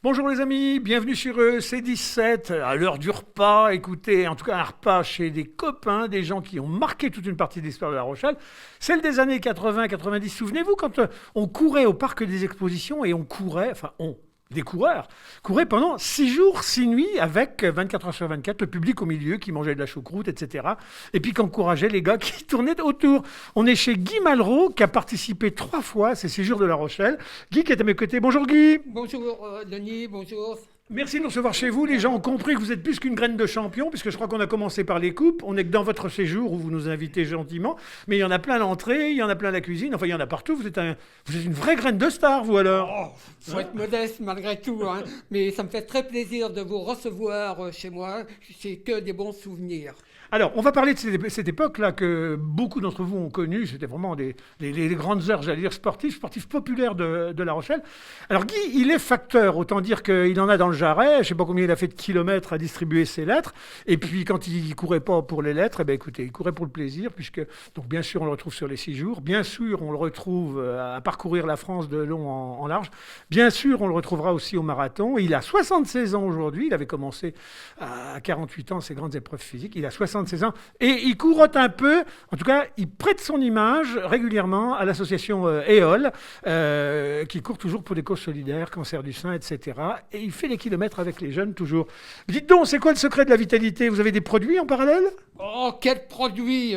Bonjour les amis, bienvenue sur C17, à l'heure du repas, écoutez, en tout cas un repas chez des copains, des gens qui ont marqué toute une partie de l'histoire de La Rochelle, celle des années 80-90, souvenez-vous quand on courait au parc des expositions et on courait, des coureurs, couraient pendant 6 jours, 6 nuits avec 24 heures sur 24, le public au milieu qui mangeait de la choucroute, etc. Et puis qui encourageait les gars qui tournaient autour. On est chez Guy Malraux qui a participé 3 fois à ces séjours de La Rochelle. Guy qui est à mes côtés. Bonjour Guy. Bonjour Denis, bonjour. Merci de nous recevoir chez vous. Les gens ont compris que vous êtes plus qu'une graine de champion, puisque je crois qu'on a commencé par les coupes. On est que dans votre séjour où vous nous invitez gentiment. Mais il y en a plein à l'entrée, il y en a plein à la cuisine. Enfin, il y en a partout. Vous êtes une vraie graine de star, vous alors. Oh, faut être modeste malgré tout, hein. Mais ça me fait très plaisir de vous recevoir chez moi. C'est que des bons souvenirs. Alors, on va parler de cette époque-là que beaucoup d'entre vous ont connue. C'était vraiment les grandes heures, j'allais dire, sportifs populaires de La Rochelle. Alors, Guy, il est facteur. Autant dire qu'il en a dans le jarret. Je ne sais pas combien il a fait de kilomètres à distribuer ses lettres. Et puis, quand il ne courait pas pour les lettres, eh bien, écoutez, il courait pour le plaisir. Puisque, donc, bien sûr, on le retrouve sur les 6 jours. Bien sûr, on le retrouve à parcourir la France de long en large. Bien sûr, on le retrouvera aussi au marathon. Il a 76 ans aujourd'hui. Il avait commencé à 48 ans ses grandes épreuves physiques. Il a 76 ans et il courotte un peu, en tout cas il prête son image régulièrement à l'association EOL qui court toujours pour des causes solidaires, cancer du sein, etc. Et il fait des kilomètres avec les jeunes toujours. Dites donc, c'est quoi le secret de la vitalité? Vous avez des produits en parallèle? Oh, quel produit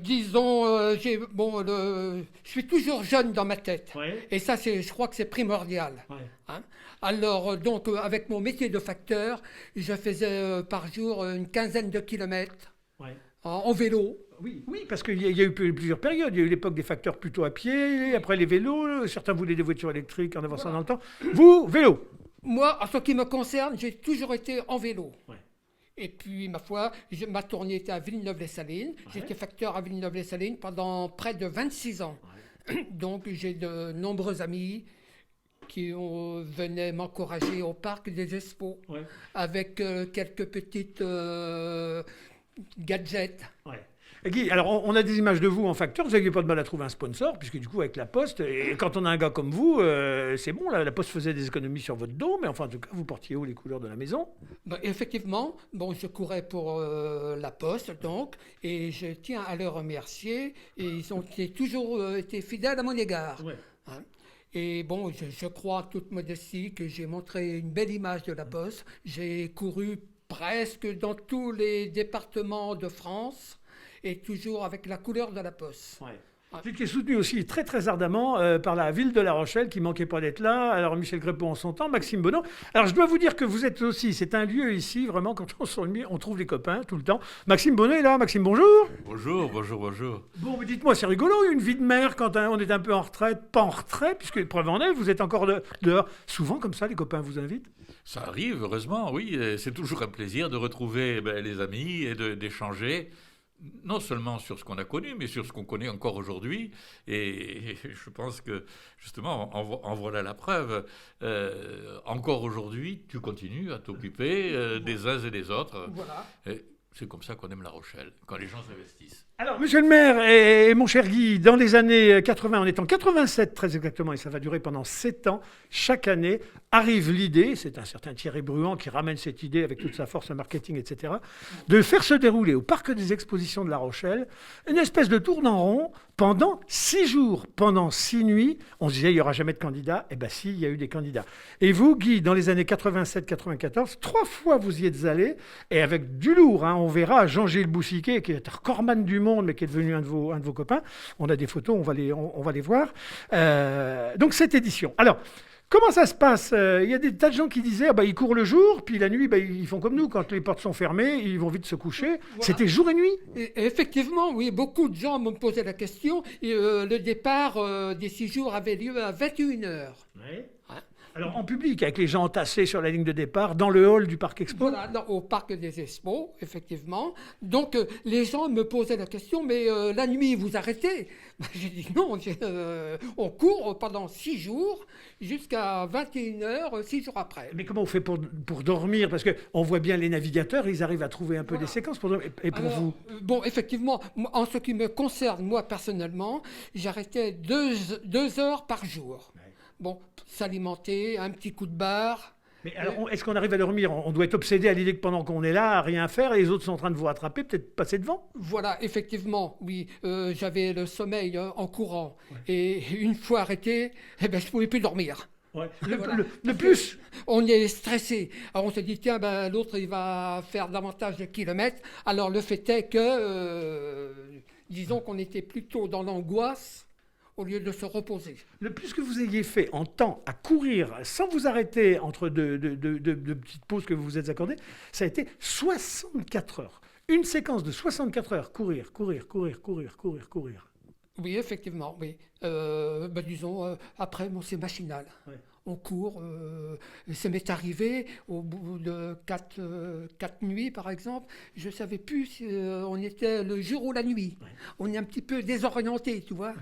disons, je suis toujours jeune dans ma tête. Ouais. Et ça, je crois que c'est primordial. Ouais. Hein. Alors, donc, avec mon métier de facteur, je faisais par jour une quinzaine de kilomètres. Ouais. En vélo. Oui, parce qu'il y a eu plusieurs périodes. Il y a eu l'époque des facteurs plutôt à pied, après les vélos, certains voulaient des voitures électriques en avançant dans le temps. Vous, vélo? Moi, en ce qui me concerne, j'ai toujours été en vélo. Ouais. Et puis, ma foi, ma tournée était à Villeneuve-les-Salines. Ouais. J'étais facteur à Villeneuve-les-Salines pendant près de 26 ans. Ouais. Donc, j'ai de nombreux amis qui venaient m'encourager au parc des Expos, ouais, avec quelques petites gadgets. Ouais. Et Guy, alors on a des images de vous en facteur, vous n'aviez pas de mal à trouver un sponsor, puisque du coup avec la Poste, et quand on a un gars comme vous, c'est bon, la Poste faisait des économies sur votre dos, mais enfin en tout cas vous portiez haut les couleurs de la maison. Ben, effectivement, je courais pour la Poste donc, et je tiens à les remercier, et ils ont toujours été fidèles à mon égard. Ouais. Hein? Et je crois en toute modestie que j'ai montré une belle image de la Poste. J'ai couru presque dans tous les départements de France et toujours avec la couleur de la Poste. Ouais. Ouais. Qui est soutenu aussi très très ardemment par la ville de La Rochelle qui ne manquait pas d'être là. Alors Michel Grépon en son temps, Maxime Bonneau. Alors je dois vous dire que vous êtes aussi, c'est un lieu ici, vraiment quand on s'ennuie, on trouve les copains tout le temps. Maxime Bonneau est là. Maxime, bonjour. Bonjour. Bon, mais dites-moi, c'est rigolo, une vie de maire quand on est un peu en retraite, pas en retraite, puisque preuve en est, vous êtes encore dehors. Souvent comme ça, les copains vous invitent? Ça arrive, heureusement, oui. C'est toujours un plaisir de retrouver les amis et d'échanger, non seulement sur ce qu'on a connu, mais sur ce qu'on connaît encore aujourd'hui. Et je pense que, justement, en voilà la preuve. Encore aujourd'hui, tu continues à t'occuper des uns et des autres. Voilà. C'est comme ça qu'on aime La Rochelle, quand les gens s'investissent. Alors, monsieur le maire et mon cher Guy, dans les années 80, on est en 87 très exactement, et ça va durer pendant 7 ans, chaque année, arrive l'idée, c'est un certain Thierry Bruand qui ramène cette idée avec toute sa force marketing, etc., de faire se dérouler au Parc des Expositions de La Rochelle une espèce de tour en rond pendant 6 jours, pendant 6 nuits. On se disait, il n'y aura jamais de candidats. Eh bien si, il y a eu des candidats. Et vous, Guy, dans les années 87-94, 3 fois vous y êtes allé, et avec du lourd, hein, on verra Jean-Gilles Boussiquet, qui est recordman du monde, mais qui est devenu un de vos copains. On a des photos, on va les voir. Donc cette édition. Alors, comment ça se passe? Il y a des tas de gens qui disaient ils courent le jour, puis la nuit, ils font comme nous. Quand les portes sont fermées, ils vont vite se coucher. Voilà. C'était jour et nuit? Et effectivement, oui, beaucoup de gens me posaient la question. Et, le départ des 6 jours avait lieu à 21h. Oui. Alors en public, avec les gens entassés sur la ligne de départ, dans le hall du Parc Expo? Voilà, au Parc des Expos, effectivement. Donc les gens me posaient la question, mais la nuit, vous arrêtez? J'ai dit non, on court pendant 6 jours jusqu'à 21h, 6 jours après. Mais comment on fait pour dormir? Parce qu'on voit bien les navigateurs, ils arrivent à trouver un peu des séquences pour dormir. Et pour vous? Bon, effectivement, en ce qui me concerne, moi personnellement, j'arrêtais 2 heures par jour. Ouais. Bon, s'alimenter, un petit coup de barre, Mais alors, est-ce qu'on arrive à dormir? On doit être obsédé à l'idée que pendant qu'on est là, à rien faire, les autres sont en train de vous rattraper, peut-être passer devant. Voilà, effectivement, oui. J'avais le sommeil en courant. Et une fois arrêté, je ne pouvais plus dormir. Ouais. Voilà. Le plus. On est stressé. Alors on se dit, tiens, l'autre, il va faire davantage de kilomètres. Alors le fait est que, disons qu'on était plutôt dans l'angoisse au lieu de se reposer. Le plus que vous ayez fait en temps à courir sans vous arrêter entre deux petites pauses que vous vous êtes accordées, ça a été 64 heures. Une séquence de 64 heures. Courir. Oui, effectivement, oui. Disons, après, c'est machinal. Ouais. On court, ça m'est arrivé au bout de 4 nuits, par exemple, je ne savais plus si on était le jour ou la nuit. Ouais. On est un petit peu désorienté, tu vois.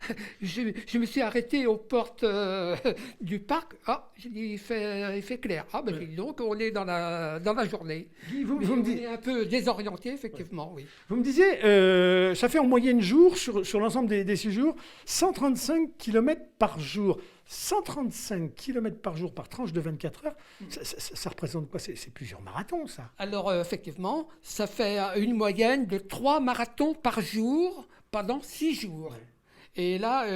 Ouais. Je me suis arrêté aux portes du parc. Ah, j'ai dit, il fait clair. Ah, ouais. Donc, on est dans la journée. On est un peu désorienté, effectivement, oui. Vous me disiez, ça fait en moyenne jour, sur l'ensemble des 6 jours, 135 km par jour. 135 km par jour par tranche de 24 heures, ça représente quoi? C'est plusieurs marathons, ça. Alors, effectivement, ça fait une moyenne de 3 marathons par jour pendant 6 jours. Ouais. Et là,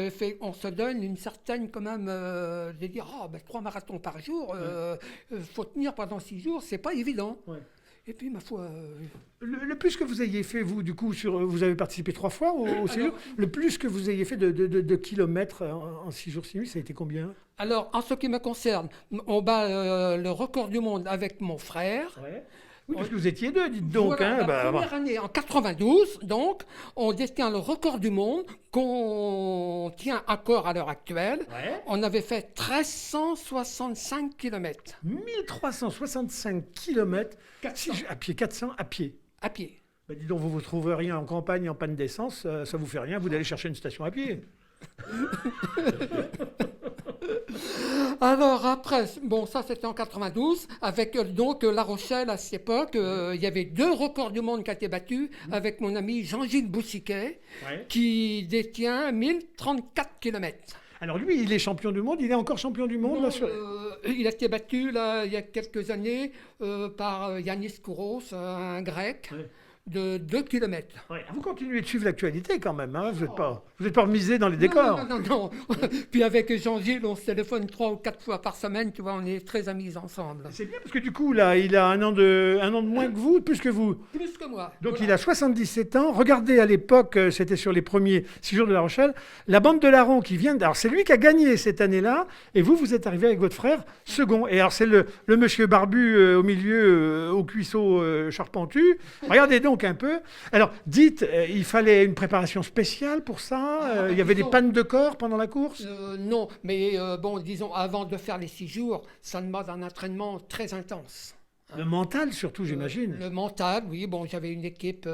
on se donne une certaine, quand même, de dire, 3 marathons par jour, faut tenir pendant 6 jours, c'est pas évident. Ouais. Et puis, ma foi... Le plus que vous ayez fait, vous, du coup, vous avez participé 3 fois au séjour. Le plus que vous ayez fait de kilomètres en 6 jours, 6 nuits, ça a été combien? Alors, en ce qui me concerne, on bat le record du monde avec mon frère. Ouais. Oui, parce que vous étiez deux, dites donc. Voilà, la première année, en 92, donc, on détient le record du monde qu'on tient encore à l'heure actuelle. Ouais. On avait fait 1365 km. 1365 km, à pied, 400 à pied. À pied. Dis donc, vous ne trouvez rien en campagne, en panne d'essence, ça ne vous fait rien, vous allez chercher une station à pied. Alors après, ça c'était en 92, avec donc La Rochelle à cette époque, il y avait 2 records du monde qui ont été battus avec mon ami Jean-Gilles Boussiquet, qui détient 1034 km. Alors lui, il est champion du monde, il est encore champion du monde? Il a été battu là, il y a quelques années par Yannis Kouros, un grec. Ouais. De 2 km. Ouais, vous continuez de suivre l'actualité quand même, hein? Vous n'êtes pas remisé dans les décors. Non. Puis avec Jean-Gilles, on se téléphone 3 ou 4 fois par semaine, tu vois, on est très amis ensemble. C'est bien parce que du coup, là, il a un an de moins que vous, plus que vous. Plus que moi. Donc voilà. Il a 77 ans. Regardez, à l'époque, c'était sur les premiers 6 jours de La Rochelle, la bande de Larron qui vient... Alors c'est lui qui a gagné cette année-là, et vous êtes arrivé avec votre frère second. Et alors c'est le monsieur barbu au milieu, au cuisseau charpentu. Regardez donc un peu. Alors, dites, il fallait une préparation spéciale pour ça? Il y avait des pannes de corps pendant la course? Non, mais disons, avant de faire les 6 jours, ça demande un entraînement très intense. Le mental surtout, j'imagine. Le mental, oui. J'avais une équipe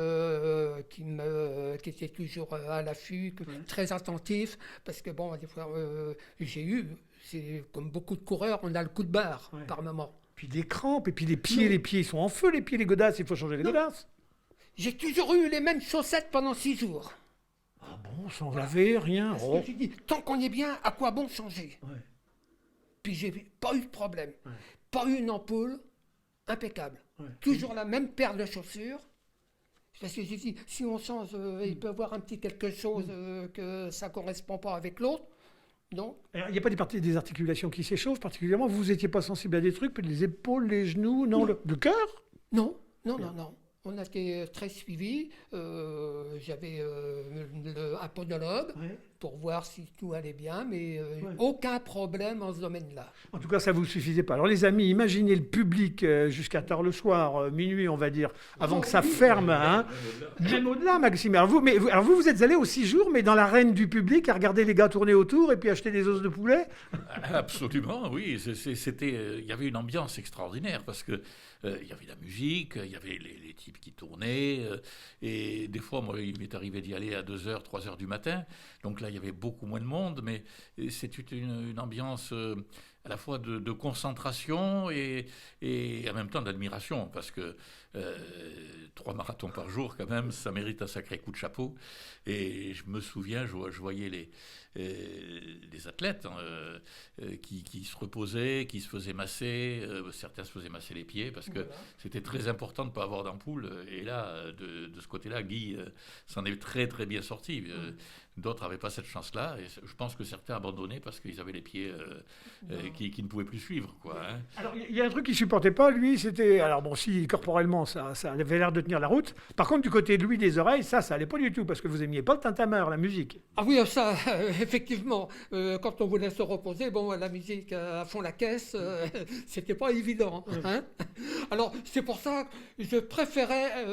qui était toujours à l'affût, très attentif, parce que des fois, c'est comme beaucoup de coureurs, on a le coup de barre par moment. Puis des crampes, et puis les pieds sont en feu, les pieds, les godasses, il faut changer les godasses. J'ai toujours eu les mêmes chaussettes pendant 6 jours. Ah bon, sans laver, rien? Parce que j'ai dit, tant qu'on est bien, à quoi bon changer? Puis j'ai pas eu de problème. Pas eu une ampoule, impeccable. Toujours la même paire de chaussures. Parce que j'ai dit, si on change, il peut y avoir un petit quelque chose que ça ne correspond pas avec l'autre. Donc, il n'y a pas des articulations qui s'échauffent particulièrement? Vous n'étiez pas sensible à des trucs, peut-être les épaules, les genoux, non. Le cœur? Non. On a été très suivis. J'avais un podologue pour voir si tout allait bien, mais aucun problème en ce domaine-là. En tout cas, ça ne vous suffisait pas. Alors les amis, imaginez le public jusqu'à tard le soir, minuit on va dire, avant que ça ferme. Même au-delà, Maxime. Alors vous êtes allé aux 6 jours, mais dans l'arène du public, à regarder les gars tourner autour et puis acheter des os de poulet? Absolument, oui. Il y avait une ambiance extraordinaire parce que il y avait la musique, il y avait les types qui tournaient, et des fois, moi, il m'est arrivé d'y aller à 2h, 3h du matin, donc là, il y avait beaucoup moins de monde, mais c'était une ambiance à la fois de concentration et en même temps d'admiration, parce que 3 marathons par jour, quand même, ça mérite un sacré coup de chapeau, et je me souviens, je voyais des athlètes qui se reposaient, qui se faisaient masser. Certains se faisaient masser les pieds parce que c'était très important de ne pas avoir d'ampoule. Et là, de ce côté-là, Guy s'en est très très bien sorti. D'autres n'avaient pas cette chance-là. Et je pense que certains abandonnaient parce qu'ils avaient les pieds qui ne pouvaient plus suivre. Quoi, hein. Alors, il y a un truc qu'il ne supportait pas, lui, c'était... Alors bon, si, corporellement, ça avait l'air de tenir la route. Par contre, du côté de lui, des oreilles, ça allait pas du tout, parce que vous aimiez pas le tintamarre, la musique. Ah oui, ça, effectivement, quand on voulait se reposer, bon, la musique à fond la caisse, c'était pas évident. Hein. Alors, c'est pour ça que je préférais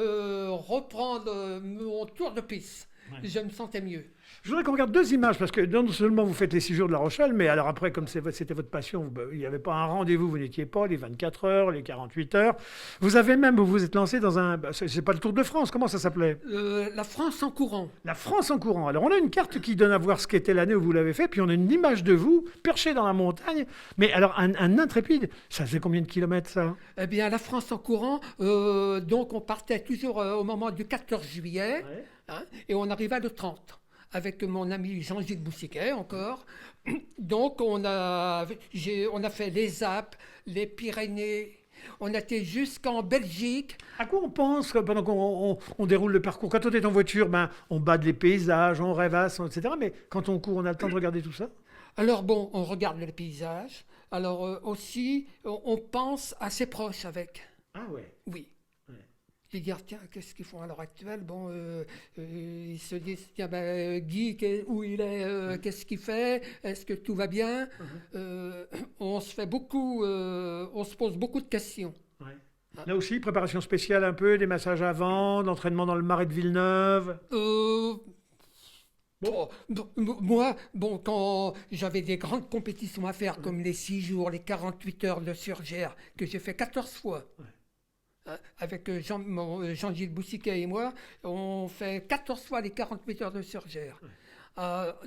reprendre mon tour de piste. Ouais. Je me sentais mieux. Je voudrais qu'on regarde 2 images, parce que non seulement vous faites les 6 jours de La Rochelle, mais alors après, comme c'était votre passion, il n'y avait pas un rendez-vous, vous n'étiez pas, les 24 heures, les 48 heures. Vous vous êtes lancé dans un... C'est pas le Tour de France, comment ça s'appelait ? La France en courant. La France en courant. Alors on a une carte qui donne à voir ce qu'était l'année où vous l'avez fait, puis on a une image de vous, perché dans la montagne. Mais alors, un intrépide, ça faisait combien de kilomètres, ça ? Eh bien, la France en courant, donc on partait toujours au moment du 14 juillet, ouais. Hein, et on arrivait le 30. Avec mon ami Jean-Gilles Boussiquet encore. Donc on a fait les Alpes, les Pyrénées, on a été jusqu'en Belgique. À quoi on pense pendant qu'on déroule le parcours ? Quand on est en voiture, on bade les paysages, on rêvasse, etc. Mais quand on court, on a le temps de regarder tout ça ? Alors bon, on regarde les paysages. Alors aussi, on pense à ses proches avec. Ah ouais ? Oui. Ils disent, tiens, qu'est-ce qu'ils font à l'heure actuelle ? Bon, ils se disent, tiens, Guy, où il est, qu'est-ce qu'il fait ? Est-ce que tout va bien ? On se pose beaucoup de questions. Ouais. Là aussi, préparation spéciale un peu, des massages avant, l'entraînement dans le marais de Villeneuve. Moi, quand j'avais des grandes compétitions à faire, comme les 6 jours, les 48 heures de Surgère, que j'ai fait 14 fois. Ouais. Avec Jean-Gilles Boussiquet et moi, on fait 14 fois les 48 heures de Surgère. Ouais.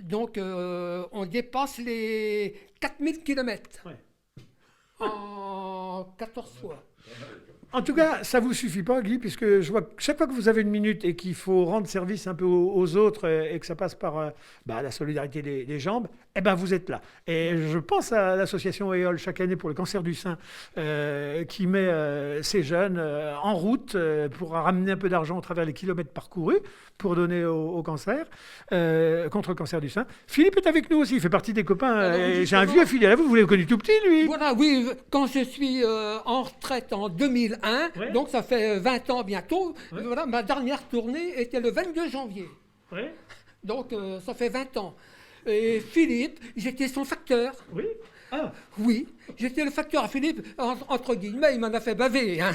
Donc, on dépasse les 4000 km en 14 fois. En tout cas, ça ne vous suffit pas, Guy, puisque je vois que chaque fois que vous avez une minute et qu'il faut rendre service un peu aux autres et que ça passe par la solidarité des jambes, vous êtes là. Et je pense à l'association EOL chaque année pour le cancer du sein qui met ces jeunes en route pour ramener un peu d'argent au travers des kilomètres parcourus pour donner au cancer, contre le cancer du sein. Philippe est avec nous aussi, il fait partie des copains. J'ai un vieux fidèle à vous, vous l'avez connu tout petit, lui. Voilà, oui, quand je suis en retraite en 2001, donc ça fait 20 ans bientôt, voilà, ma dernière tournée était le 22 janvier. Ouais. Donc ça fait 20 ans. Et Philippe, j'étais son facteur. Oui. Ah. Oui, j'étais le facteur à Philippe, entre guillemets, il m'en a fait baver. Hein.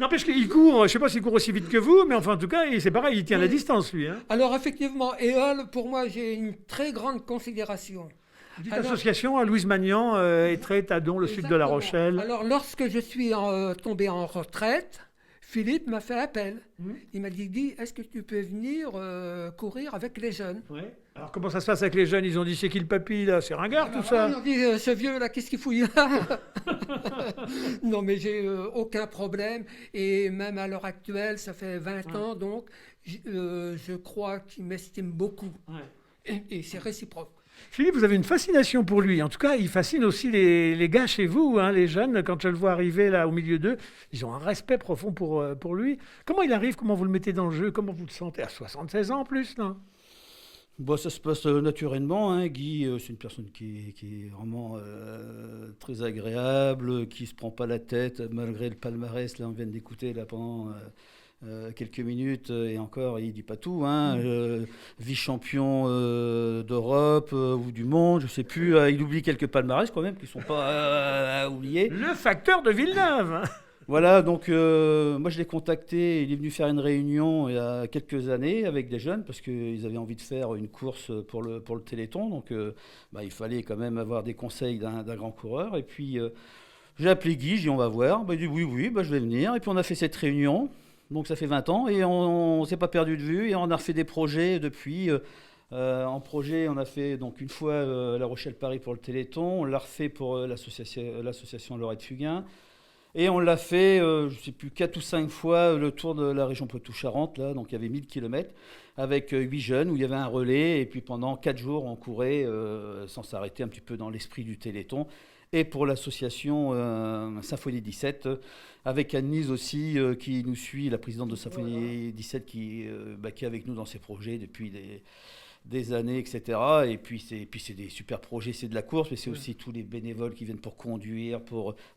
N'empêche qu'il court, je ne sais pas s'il court aussi vite que vous, mais enfin en tout cas, c'est pareil, il tient la distance, lui. Hein. Alors effectivement, EOL, pour moi, j'ai une très grande considération. Petite association à Louise Magnan, Étré, Tadon, le sud de La Rochelle. Alors lorsque je suis tombé en retraite, Philippe m'a fait appel. Il m'a dit, Guy, est-ce que tu peux venir courir avec les jeunes ? Ouais. Alors comment ça se passe avec les jeunes ? Ils ont dit, c'est qui le papy là ? C'est ringard tout ça ? Ils ont dit, ce vieux là, qu'est-ce qu'il fouille là ? Non mais j'ai aucun problème. Et même à l'heure actuelle, ça fait 20 ans donc, je crois qu'il m'estime beaucoup. Ouais. Et c'est réciproque. Philippe, vous avez une fascination pour lui. En tout cas, il fascine aussi les gars chez vous, hein, les jeunes. Quand je le vois arriver là au milieu d'eux, ils ont un respect profond pour lui. Comment il arrive ? Comment vous le mettez dans le jeu ? Comment vous le sentez ? À 76 ans en plus, non ? Bon, ça se passe naturellement. Hein. Guy, c'est une personne qui est vraiment très agréable, qui ne se prend pas la tête, malgré le palmarès. Là, on vient d'écouter là, pendant... quelques minutes et encore il dit pas tout vice-champion d'Europe ou du monde, je sais plus, il oublie quelques palmarès quand même qui sont pas oubliés. Le facteur de Villeneuve. Voilà, donc moi je l'ai contacté, il est venu faire une réunion il y a quelques années avec des jeunes parce qu'ils avaient envie de faire une course pour le Téléthon, donc il fallait quand même avoir des conseils d'un grand coureur et puis j'ai appelé Guy, j'ai dit on va voir, il dit oui, je vais venir et puis on a fait cette réunion. Donc ça fait 20 ans et on ne s'est pas perdu de vue et on a refait des projets depuis. En projet, on a fait donc une fois La Rochelle-Paris pour le Téléthon, on l'a refait pour l'association Laurette Fugain. Et on l'a fait, je ne sais plus, 4 ou 5 fois le tour de la région Poitou-Charentes, là, donc il y avait 1000 km, avec 8 jeunes, où il y avait un relais, et puis pendant 4 jours, on courait sans s'arrêter, un petit peu dans l'esprit du Téléthon. Et pour l'association Symphonie 17, avec Anne-Lise aussi, qui nous suit, la présidente de Symphonie 17, qui est avec nous dans ces projets depuis des années, etc. Et puis c'est des super projets, c'est de la course, mais c'est aussi tous les bénévoles qui viennent pour conduire,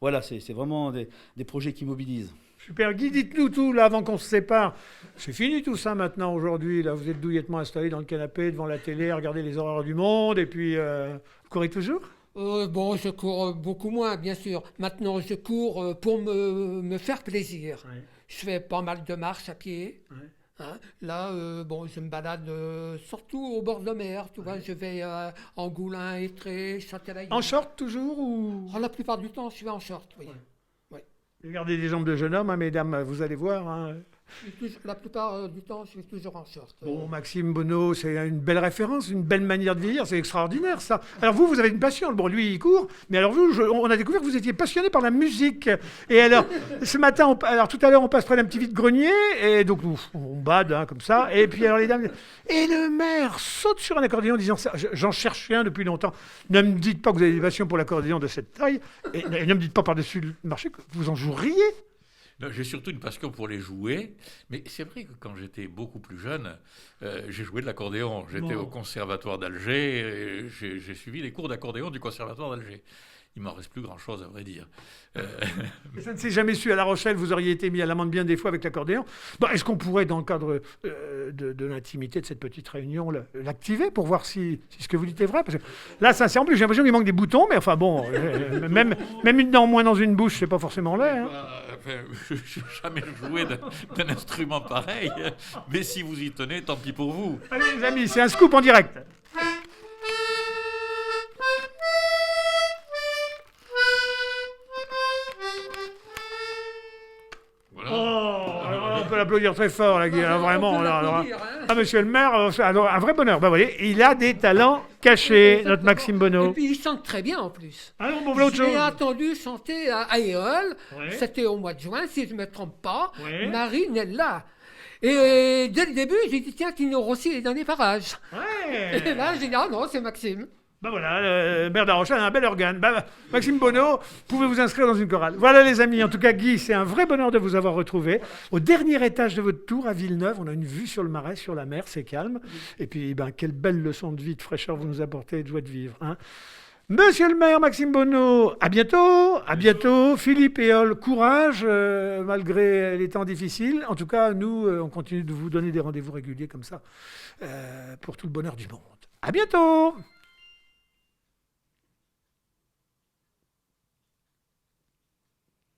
voilà, c'est vraiment des projets qui mobilisent. Super, Guy, dites-nous tout, là, avant qu'on se sépare. C'est fini tout ça maintenant, aujourd'hui. Là, vous êtes douillettement installé dans le canapé, devant la télé, à regarder les horreurs du monde, et puis, vous courez toujours? Bon, je cours beaucoup moins, bien sûr. Maintenant, je cours pour me faire plaisir. Ouais. Je fais pas mal de marches à pied. Ouais. Hein. Là, bon, je me balade surtout au bord de mer. Tu vois, je vais en Goulin, Étré, Châtelaillon. En short toujours ou... La plupart du temps, je vais en short, oui. Ouais. Ouais. Regardez des jambes de jeune homme, hein, mesdames, vous allez voir. Hein. La plupart du temps, je suis toujours en short. Bon, Maxime Bonneau, c'est une belle référence, une belle manière de vieillir, c'est extraordinaire ça. Alors vous avez une passion, bon lui il court, mais alors vous, on a découvert que vous étiez passionné par la musique. Et alors, ce matin, tout à l'heure on passe près d'un petit vide-grenier, et donc on bade hein, comme ça, et puis alors les dames, et le maire saute sur un accordéon en disant, j'en cherchais un depuis longtemps, ne me dites pas que vous avez des passions pour l'accordéon de cette taille, et ne me dites pas par-dessus le marché que vous en joueriez. Non, j'ai surtout une passion pour les jouer, mais c'est vrai que quand j'étais beaucoup plus jeune, j'ai joué de l'accordéon. J'étais au conservatoire d'Alger, et j'ai suivi les cours d'accordéon du conservatoire d'Alger. Il m'en reste plus grand-chose, à vrai dire. Ça ne s'est jamais su. À La Rochelle, vous auriez été mis à l'amende bien des fois avec l'accordéon. Bon, est-ce qu'on pourrait, dans le cadre de l'intimité de cette petite réunion, l'activer pour voir si ce que vous dites est vrai? Parce que là, sincèrement, j'ai l'impression qu'il manque des boutons, mais enfin bon, même une dent en moins dans une bouche, c'est pas forcément laid. Hein. Je n'ai jamais joué d'un instrument pareil, mais si vous y tenez, tant pis pour vous. Allez les amis, c'est un scoop en direct. On peut l'applaudir très fort, là, Guy. Alors, vraiment. Ah, monsieur le maire, alors, un vrai bonheur. Bah, vous voyez, il a des talents cachés, notre Maxime Bonneau. Et puis, il chante très bien, en plus. Ah non, bon, voilà autre chose. J'ai entendu chanter à Éole. Ouais. C'était au mois de juin, si je ne me trompe pas. Ouais. Marie Nella. Et dès le début, j'ai dit, tiens, Tino Rossi est dans les parages. Ouais. Et là, j'ai dit, ah non, c'est Maxime. Ben voilà, le maire de La Rochelle a un bel organe. Maxime Bonneau, pouvez vous inscrire dans une chorale. Voilà les amis, en tout cas Guy, c'est un vrai bonheur de vous avoir retrouvé. Au dernier étage de votre tour à Villeneuve, on a une vue sur le Marais, sur la mer, c'est calme. Et puis, quelle belle leçon de vie, de fraîcheur vous nous apportez, de joie de vivre. Hein. Monsieur le maire Maxime Bonneau, à bientôt. Philippe Éole, courage, malgré les temps difficiles. En tout cas, nous, on continue de vous donner des rendez-vous réguliers comme ça, pour tout le bonheur du monde. À bientôt.